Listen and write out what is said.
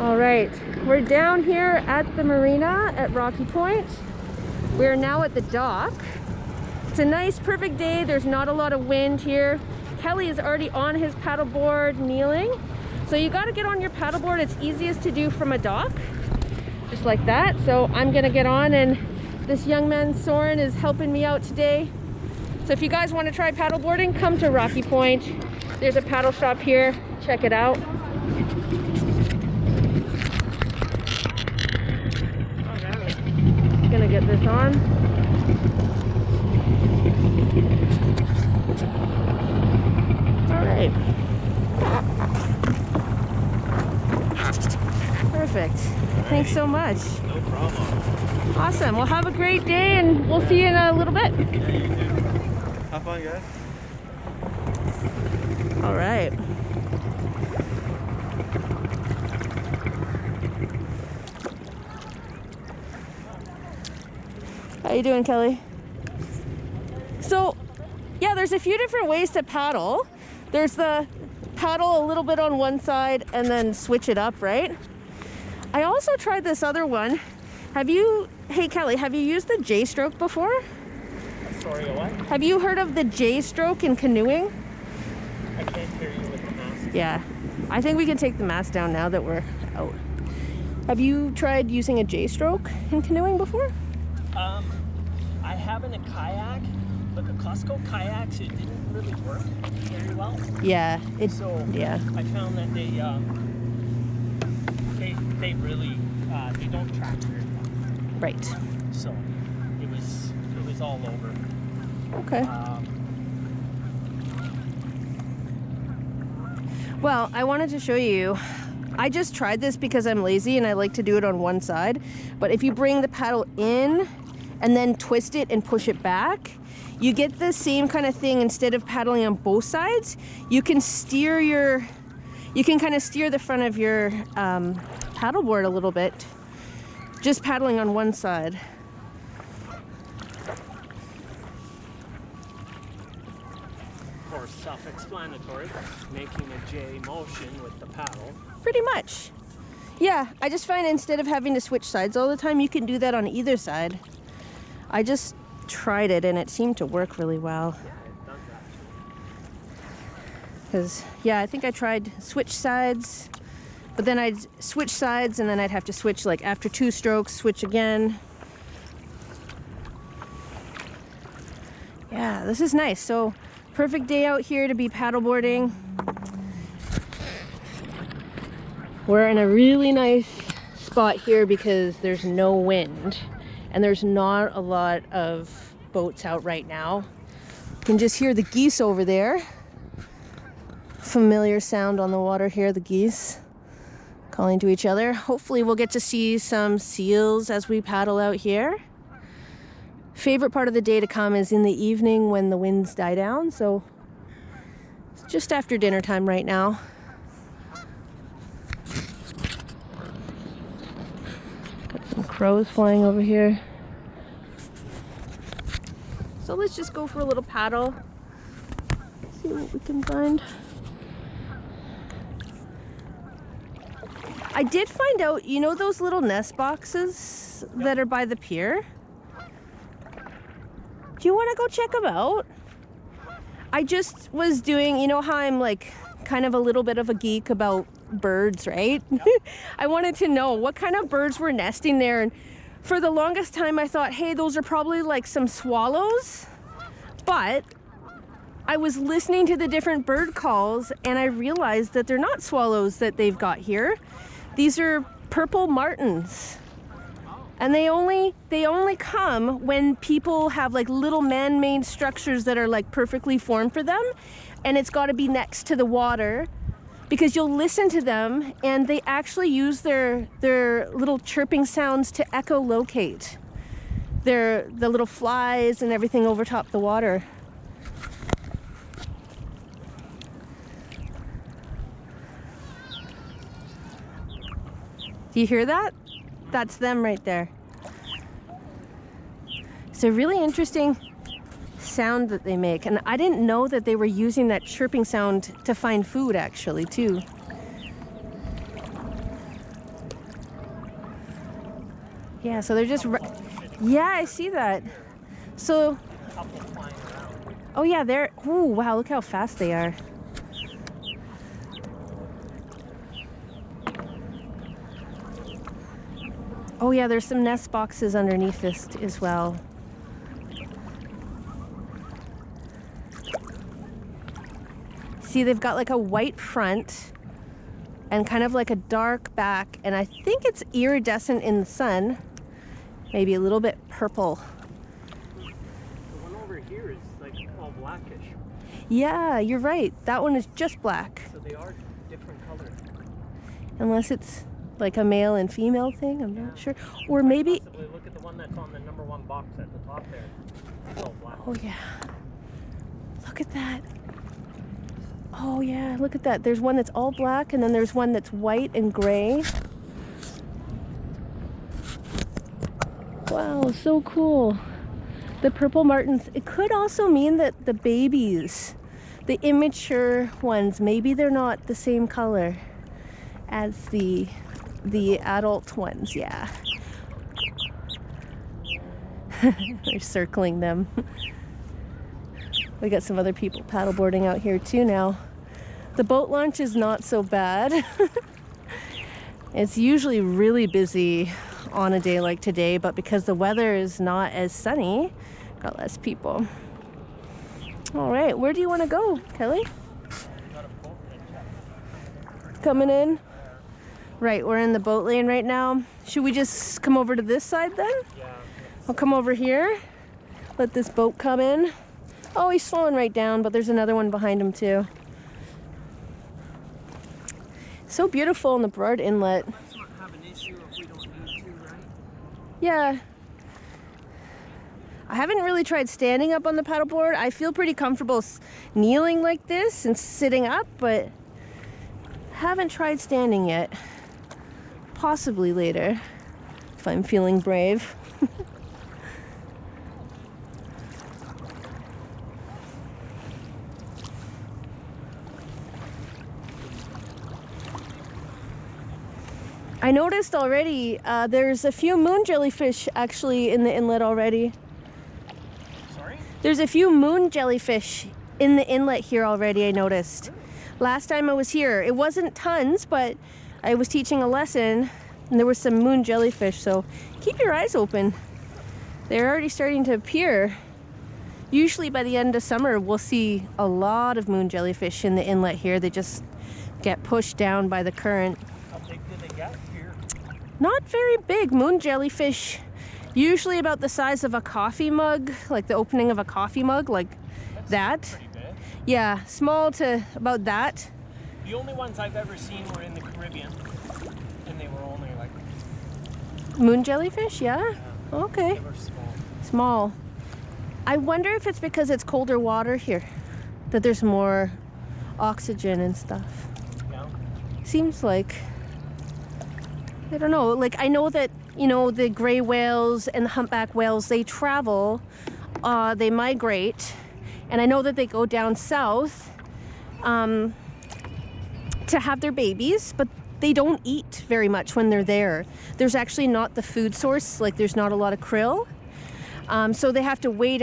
All right, we're down here at the marina at Rocky Point. We're now at the dock. It's a nice, perfect day. There's not a lot of wind here. Kelly is already on his paddleboard kneeling. So you got to get on your paddleboard. It's easiest to do from a dock, just like that. So I'm gonna get on, and this young man Soren is helping me out today. So if you guys want to try paddleboarding, come to Rocky Point. There's a paddle shop here. Check it out. Gonna get this on. All right. Perfect. Thanks so much. No problem. Awesome. Well, have a great day, and we'll see you in a little bit. Yeah, you too. Have fun, guys. All right. How you doing, Kelly? So, yeah, there's a few different ways to paddle. There's the paddle a little bit on one side and then switch it up, right? I also tried this other one. Hey Kelly, have you used the J-stroke before? Sorry, a what? Have you heard of the J-stroke in canoeing? I can't hear you with the mask. Yeah, I think we can take the mask down now that we're out. Have you tried using a J-stroke in canoeing before? I have in a kayak, but the Costco kayaks, it didn't really work very well. Yeah, Yeah. I found that they really they don't track very well. Right. So it was all over. Okay. Well, I wanted to show you. I just tried this because I'm lazy and I like to do it on one side. But if you bring the paddle in and then twist it and push it back, you get the same kind of thing. Instead of paddling on both sides, you can kind of steer the front of your paddleboard a little bit, just paddling on one side. Of course, self-explanatory, making a J motion with the paddle. Pretty much. Yeah, I just find instead of having to switch sides all the time, you can do that on either side. I just tried it and it seemed to work really well. Yeah, it does actually. Because, yeah, I think I tried switch sides, but then I'd switch sides and then I'd have to switch, like after 2 strokes, switch again. Yeah, this is nice. So, perfect day out here to be paddleboarding. We're in a really nice spot here because there's no wind and there's not a lot of boats out right now. You can just hear the geese over there. Familiar sound on the water here, the geese calling to each other. Hopefully we'll get to see some seals as we paddle out here. Favorite part of the day to come is in the evening when the winds die down. So it's just after dinner time right now. Got some crows flying over here. So let's just go for a little paddle. See what we can find. I did find out, you know those little nest boxes that are by the pier? Do you want to go check them out? I just was doing, you know how I'm like kind of a little bit of a geek about birds, right? Yep. I wanted to know what kind of birds were nesting there. And for the longest time I thought, hey, those are probably like some swallows. But I was listening to the different bird calls and I realized that they're not swallows that they've got here. These are purple martins. And they only come when people have like little man-made structures that are like perfectly formed for them, and it's got to be next to the water, because you'll listen to them and they actually use their little chirping sounds to echolocate the little flies and everything over top the water. Do you hear that? That's them right there. It's a really interesting sound that they make, and I didn't know that they were using that chirping sound to find food actually too. Yeah, so they're just... Yeah, I see that. So... A couple flying around. Oh yeah, they're... Oh, wow, look how fast they are. Oh yeah, there's some nest boxes underneath this as well. See, they've got like a white front and kind of like a dark back, and I think it's iridescent in the sun. Maybe a little bit purple. The one over here is like all blackish. Yeah, you're right. That one is just black. So they are different colors. Unless it's like a male and female thing, I'm not sure. Or maybe... Possibly look at the one that's on the #1 box at the top there. It's all black. Oh yeah. Look at that. Oh yeah, look at that. There's one that's all black, and then there's one that's white and gray. Wow, so cool. The purple martins. It could also mean that the babies, the immature ones, maybe they're not the same color as the adult ones. Yeah. They're circling them. We got some other people paddleboarding out here too now. The boat launch is not so bad. It's usually really busy on a day like today, but because the weather is not as sunny, got less people. All right, where do you want to go, Kelly? Coming in? Right, we're in the boat lane right now. Should we just come over to this side then? Yeah. I'll come over here, let this boat come in. Oh, he's slowing right down, but there's another one behind him too. So beautiful in the Burrard Inlet. Let's not have an issue if we don't need to, right? Yeah. I haven't really tried standing up on the paddleboard. I feel pretty comfortable kneeling like this and sitting up, but haven't tried standing yet. Possibly later, if I'm feeling brave. I noticed already there's a few moon jellyfish actually in the inlet already. Sorry? There's a few moon jellyfish in the inlet here already, I noticed. Last time I was here, it wasn't tons, but I was teaching a lesson and there was some moon jellyfish, so keep your eyes open. They're already starting to appear. Usually by the end of summer, we'll see a lot of moon jellyfish in the inlet here. They just get pushed down by the current. How big do they get here? Not very big. Moon jellyfish, usually about the size of a coffee mug, like the opening of a coffee mug, like that. Pretty big. Yeah, small to about that. The only ones I've ever seen were in the Caribbean, and they were only like... Moon jellyfish, yeah? Okay. They were small. Small. I wonder if it's because it's colder water here, that there's more oxygen and stuff. Yeah. Seems like, I don't know, like I know that, you know, the gray whales and the humpback whales, they travel, they migrate, and I know that they go down south to have their babies, but they don't eat very much when they're there. There's actually not the food source, like there's not a lot of krill, so they have to wait